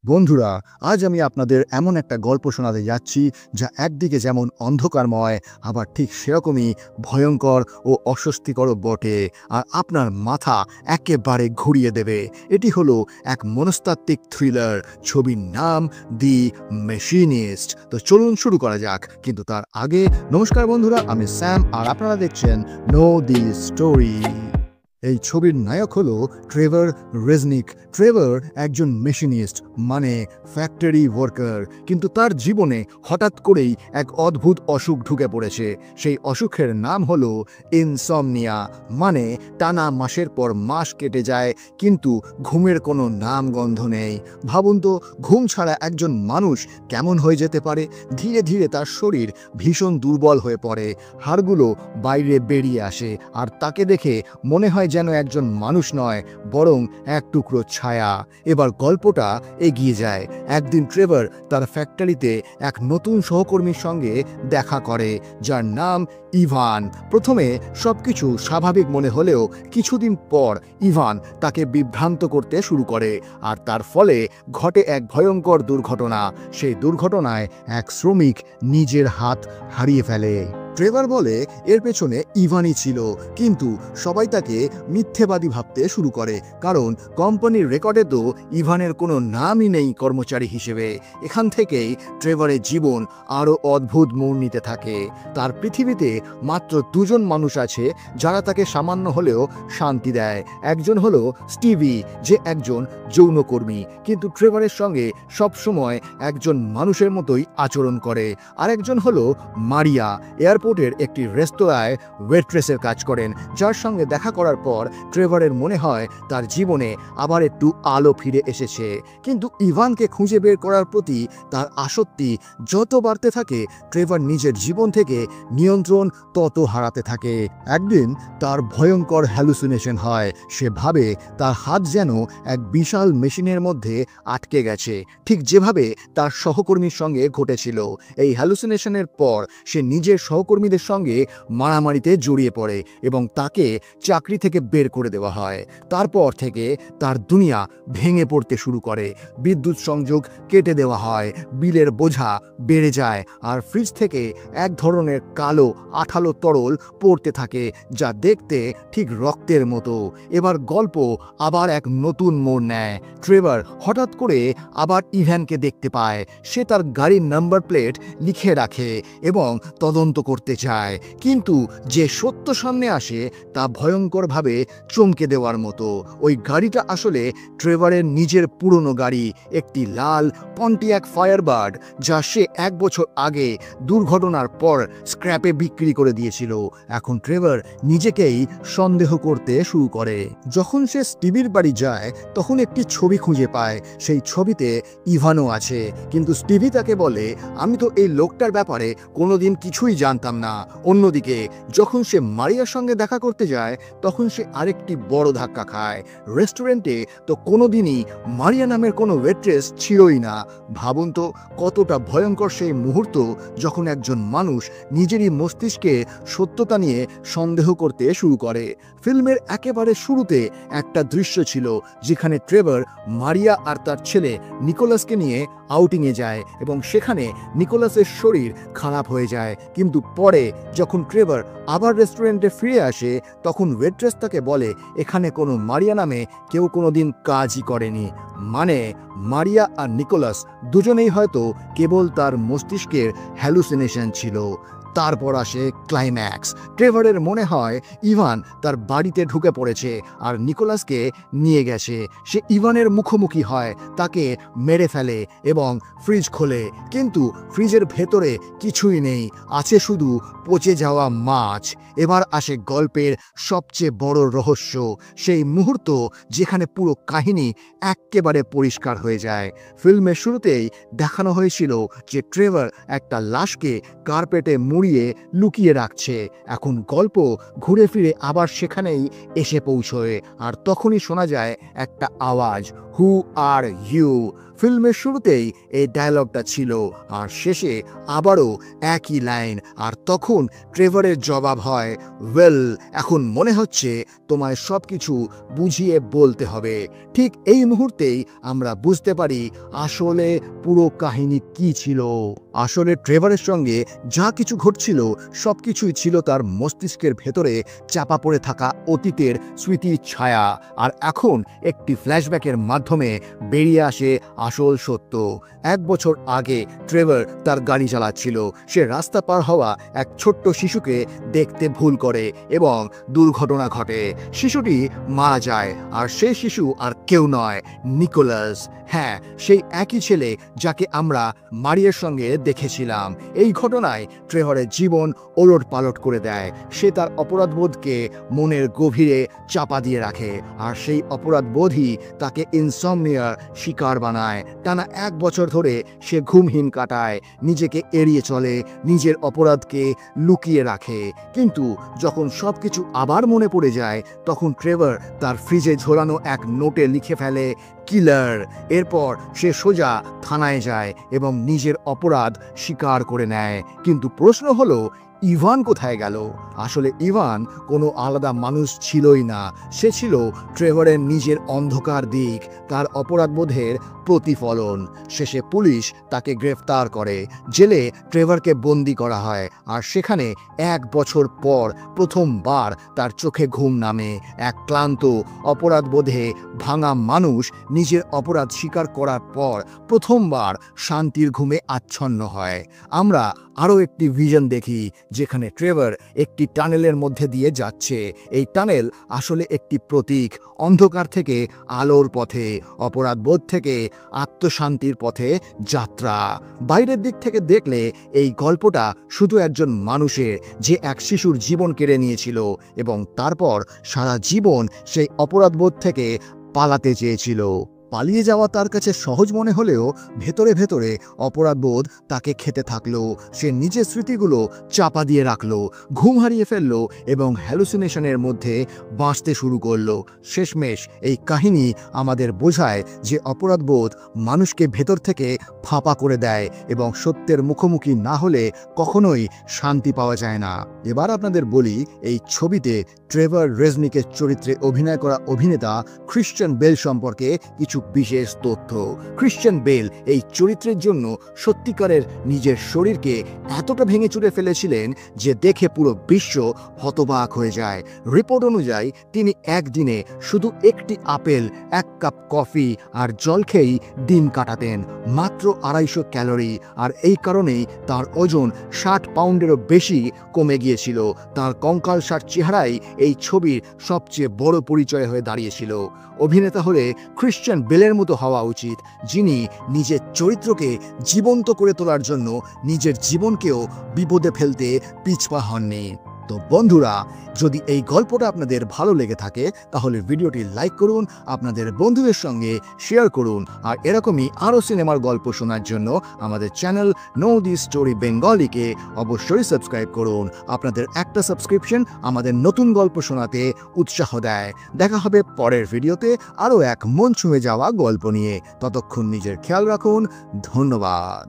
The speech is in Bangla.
বন্ধুরা, আজ আমি আপনাদের এমন একটা গল্প শোনাতে যাচ্ছি যা একদিকে যেমন অন্ধকারময়, আবার ঠিক সেরকমই ভয়ঙ্কর ও অস্বস্তিকরও বটে, আর আপনার মাথা একেবারে ঘুরিয়ে দেবে। এটি হলো এক মনস্তাত্ত্বিক থ্রিলার। ছবির নাম দি মেশিনিস্ট। তো চলুন শুরু করা যাক, কিন্তু তার আগে নমস্কার বন্ধুরা, আমি স্যাম আর আপনারা দেখছেন নো দি স্টোরি। এই ছবির নায়ক হলো ট্রেভার রেজনিক। ট্রেভার একজন মেশিনিস্ট, মানে ফ্যাক্টরি ওয়ার্কার, কিন্তু তার জীবনে হঠাৎ করেই এক অদ্ভুত অসুখ ঢুকে পড়েছে। সেই অসুখের নাম হলো ইনসমনিয়া, মানে টানা মাসের পর মাস কেটে যায় কিন্তু ঘুমের কোনো নাম গন্ধ নেই। ভাবুন তো, ঘুম ছাড়া একজন মানুষ কেমন হয়ে যেতে পারে। ধীরে ধীরে তার শরীর ভীষণ দুর্বল হয়ে পড়ে, হাড়গুলো বাইরে বেরিয়ে আসে, আর তাকে দেখে মনে হয় যেন একজন মানুষ নয়, বরং এক টুকরো ছায়া। এবার গল্পটা এগিয়ে যায়। একদিন ট্রেভার তার ফ্যাক্টরিতে এক নতুন সহকর্মীর সঙ্গে দেখা করে, যার নাম ইভান। প্রথমে সবকিছু স্বাভাবিক মনে হলেও কিছুদিন পর ইভান তাকে বিভ্রান্ত করতে শুরু করে, আর তার ফলে ঘটে এক ভয়ঙ্কর দুর্ঘটনা। সেই দুর্ঘটনায় এক শ্রমিক নিজের হাত হারিয়ে ফেলে। ট্রেভার বলে এর পেছনে ইভানই ছিল, কিন্তু সবাই তাকে মিথ্যেবাদী ভাবতে শুরু করে, কারণ কোম্পানির রেকর্ডে তো ইভানের কোনো নামই নেই কর্মচারী হিসেবে। এখান থেকেই ট্রেভারের জীবন আরও অদ্ভুত মোড় নিতে থাকে। তার পৃথিবীতে মাত্র দুজন মানুষ আছে যারা তাকে সামান্য হলেও শান্তি দেয়। একজন হলো স্টিভি, যে একজন যৌনকর্মী, কিন্তু ট্রেভারের সঙ্গে সবসময় একজন মানুষের মতোই আচরণ করে। আরেকজন হলো মারিয়া, এয়ারপোর্টের একটি রেস্তোরাঁয় ওয়েট্রেসের কাজ করেন, যার সঙ্গে দেখা করার পর ট্রেভারের মনে হয় তার জীবনে আবার একটু আলো ফিরে এসেছে। কিন্তু ইভানকে খুঁজে বের করার প্রতি তার আসক্তি যত বাড়তে থাকে, ট্রেভার নিজের জীবন থেকে নিয়ন্ত্রণ তত হারাতে থাকে। একদিন তার ভয়ঙ্কর হ্যালুসিনেশন হয়। সে ভাবে তার হাত যেন এক বিশাল মেশিনের মধ্যে আটকে গেছে, ঠিক যেভাবে তার সহকর্মীর সঙ্গে ঘটেছিল। এই হ্যালুসিনেশনের পর সে নিজের সহকর্মীদের সঙ্গে মারামারিতে জড়িয়ে পড়ে এবং তাকে চাকরি থেকে বের করে দেওয়া হয়। তারপর থেকে তার দুনিয়া ভেঙে পড়তে শুরু করে। বিদ্যুৎ সংযোগ কেটে দেওয়া হয়, বিলের বোঝা বেড়ে যায়, আর ফ্রিজ থেকে এক ধরনের কালো আঠালো তরল পড়তে থাকে, যা দেখতে ঠিক রক্তের মতো। এবার গল্প আবার এক নতুন মোড় নেয়। ট্রেভার হঠাৎ করে আবার ইভানকে দেখতে পায়। সে তার গাড়ির নাম্বার প্লেট লিখে রাখে এবং তদন্ত করতে চায়, কিন্তু যে সত্য সামনে আসে তা ভয়ঙ্করভাবে চমকে দেওয়ার মতো। ওই গাড়িটা আসলে ট্রেভারের নিজের পুরনো গাড়ি, একটি লাল পন্টিয়াক ফায়ারবার্ড, যা সে 1 বছর আগে দুর্ঘটনার পর স্ক্র্যাপে বিক্রি করে দিয়েছিল। এখন ট্রেভার নিজেকেই সন্দেহ করতে শুরু করে। যখন সে স্টিভির বাড়ি যায়, তখন একটি ছবি খুঁজে পায়। সেই ছবিতে ইভানও আছে, কিন্তু স্টিভি তাকে বলে, আমি তো এই লোকটার ব্যাপারে কোনোদিন কিছুই জানতাম না। অন্যদিকে যখন সে মারিয়ার সঙ্গে দেখা করতে যায়, তখন সে আরেকটি বড় ধাক্কা খায়। রেস্টুরেন্টে তো কোনোদিনই মারিয়া নামের কোনো ওয়েট্রেস ছিলই না। ভাবুন তো, কতটা ভয়ঙ্কর সেই মুহূর্ত যখন একজন মানুষ নিজেরই মস্তিষ্কে সত্যতা নিয়ে সন্দেহ করতে শুরু করে। ফিল্মের একেবারে শুরুতে একটা দৃশ্য ছিল যেখানে ট্রেভার মারিয়া আর তার ছেলে নিকোলাসকে নিয়ে আউটিংয়ে যায়, এবং সেখানে নিকোলাসের শরীর খারাপ হয়ে যায়। কিন্তু পরে যখন ট্রেভার আবার রেস্টুরেন্টে ফিরে আসে, তখন ওয়েট্রেস তাকে বলে এখানে কোনো মারিয়া নামে কেউ কোনোদিন কাজই করেনি। মানে মারিয়া আর নিকোলাস দুজনেই হয়তো কেবল তার মস্তিষ্কের হ্যালুসিনেশন ছিল। তারপর আসে ক্লাইম্যাক্স। ট্রেভারের মনে হয় ইভান তার বাড়িতে ঢুকে পড়েছে আর নিকোলাসকে নিয়ে গেছে। সে ইভানের মুখোমুখি হয়, তাকে মেরে ফেলে এবং ফ্রিজ খোলে, কিন্তু ফ্রিজের ভেতরে কিছুই নেই, আছে শুধু পচে যাওয়া মাছ। এবার আসে গল্পের সবচেয়ে বড় রহস্য, সেই মুহূর্ত যেখানে পুরো কাহিনী একেবারে পরিষ্কার হয়ে যায়। ফিল্মের শুরুতেই দেখানো হয়েছিল যে ট্রেভার একটা লাশকে কার্পেটে মুড়িয়ে লুকিয়ে রাখছে। এখন গল্প ঘুরে ফিরে আবার সেখানেই এসে পৌঁছয়, আর তখনই শোনা যায় একটা আওয়াজ, হু আর ইউ। ফিল্মের শুরুতেই এই ডায়লগটা ছিল, আর শেষে আবারও একই লাইন। আর তখন ট্রেভারের জবাব হয়, ওয়েল, এখন মনে হচ্ছে তোমায় সব কিছু বুঝিয়ে বলতে হবে। ঠিক এই মুহূর্তেই আমরা বুঝতে পারি আসলে পুরো কাহিনী কি ছিল। আসলে ট্রেভারের সঙ্গে যা কিছু ঘটছিল সব কিছুই ছিল তার মস্তিষ্কের ভেতরে চাপা পড়ে থাকা অতীতের স্মৃতির ছায়া, আর এখন একটি ফ্ল্যাশব্যাকের মাধ্যমে বেরিয়ে আসে আসল সত্য। 1 বছর আগে ট্রেভার তার গাড়ি চালাচ্ছিল। সে রাস্তা পার হওয়া এক ছোট্ট শিশুকে দেখতে ভুল করে এবং দুর্ঘটনা ঘটে। শিশুটি মারা যায়, আর সেই শিশু আর কেউ নয়, নিকোলাস। হ্যাঁ, সেই একই ছেলে যাকে আমরা মারিয়ার সঙ্গে দেখেছিলাম। এই ঘটনায় ট্রেভারের জীবন ওলট পালট করে দেয়। সে তার অপরাধবোধকে মনের গভীরে চাপা দিয়ে রাখে, আর সেই অপরাধবোধই তাকে ইনসমনিয়ার শিকার বানায়। টানা 1 বছর ধরে সে ঘুমহীন কাটায়, নিজেকে এড়িয়ে চলে, নিজের অপরাধকে লুকিয়ে রাখে। কিন্তু যখন সব কিছু আবার মনে পড়ে যায়, তখন ট্রেভার তার ফ্রিজে ঝোলানো এক নোটে লিখে ফেলে, কিলার। এরপর সে সোজা থানায় যায় এবং নিজের অপরাধ স্বীকার করে নেয়। কিন্তু প্রশ্ন হলো, ইভান কোথায় গেল? আসলে ইভান কোনো আলাদা মানুষ ছিলই না। সে ছিল ট্রেভারের নিজের অন্ধকার দিক, তার অপরাধবোধের প্রতিফলন। শেষে পুলিশ তাকে গ্রেফতার করে, জেলে ট্রেভারকে বন্দি করা হয়, আর সেখানে 1 বছর পর প্রথমবার তার চোখে ঘুম নামে। এক ক্লান্ত, অপরাধবোধে ভাঙা মানুষ নিজের অপরাধ স্বীকার করার পর প্রথমবার শান্তির ঘুমে আচ্ছন্ন হয়। আমরা আরও একটি ভিশন দেখি, যেখানে ট্রেভার একটি টানেলের মধ্যে দিয়ে যাচ্ছে। এই টানেল আসলে একটি প্রতীক, অন্ধকার থেকে আলোর পথে, অপরাধবোধ থেকে আত্মশান্তির পথে যাত্রা। বাইরের দিক থেকে দেখলে এই গল্পটা শুধু একজন মানুষের, যে এক শিশুর জীবন কেড়ে নিয়েছিল এবং তারপর সারা জীবন সেই অপরাধবোধ থেকে পালাতে চেয়েছিল। পালিয়ে যাওয়া তার কাছে সহজ মনে হলেও ভেতরে ভেতরে অপরাধবোধ তাকে খেতে থাকলো। সে নিজের স্মৃতিগুলো চাপা দিয়ে রাখলো, ঘুম হারিয়ে ফেললো এবং হ্যালুসিনেশনের মধ্যে বাঁচতে শুরু করলো। শেষমেশ এই কাহিনী আমাদের বোঝায় যে অপরাধবোধ মানুষকে ভেতর থেকে ফাঁপা করে দেয় এবং সত্যের মুখোমুখি না হলে কখনোই শান্তি পাওয়া যায় না। এবার আপনাদের বলি, এই ছবিতে ট্রেভার রেজনিকের চরিত্রে অভিনয় করা অভিনেতা ক্রিশ্চিয়ান বেল সম্পর্কে কিছু বিশেষ তথ্য। ক্রিশ্চিয়ান বেল এই চরিত্রের জন্য সত্যিকারের নিজের শরীরকে এতটা ভেঙে চুরে ফেলেছিলেন যে দেখে পুরো বিশ্ব হতবাক হয়ে যায়। রিপোর্ট অনুযায়ী তিনি একদিনে শুধু একটি আপেল, 1 কাপ কফি আর জল খেয়েই দিন কাটাতেন, মাত্র 250 ক্যালোরি। আর এই কারণেই তার ওজন 60 পাউন্ডেরও বেশি কমে গিয়েছিল। তার কঙ্কালসার চেহারাই এই ছবির সবচেয়ে বড় পরিচয় হয়ে দাঁড়িয়েছিল। অভিনেতা হলে ক্রিশ্চিয়ান বেলের মতো হওয়া উচিত, যিনি নিজের চরিত্রকে জীবন্ত করে তোলার জন্য নিজের জীবনকেও বিপদে ফেলতে পিছপা হননি। তো বন্ধুরা, যদি এই গল্পটা আপনাদের ভালো লেগে থাকে তাহলে ভিডিওটি লাইক করুন, আপনাদের বন্ধুদের সঙ্গে শেয়ার করুন, আর এরকমই আরও সিনেমার গল্প শোনার জন্য আমাদের চ্যানেল নো দি স্টোরি বেঙ্গলিকে অবশ্যই সাবস্ক্রাইব করুন। আপনাদের একটা সাবস্ক্রিপশন আমাদের নতুন গল্প শোনাতে উৎসাহ দেয়। দেখা হবে পরের ভিডিওতে আরও এক মন ছুঁয়ে যাওয়া গল্প নিয়ে। ততক্ষণ নিজের খেয়াল রাখুন। ধন্যবাদ।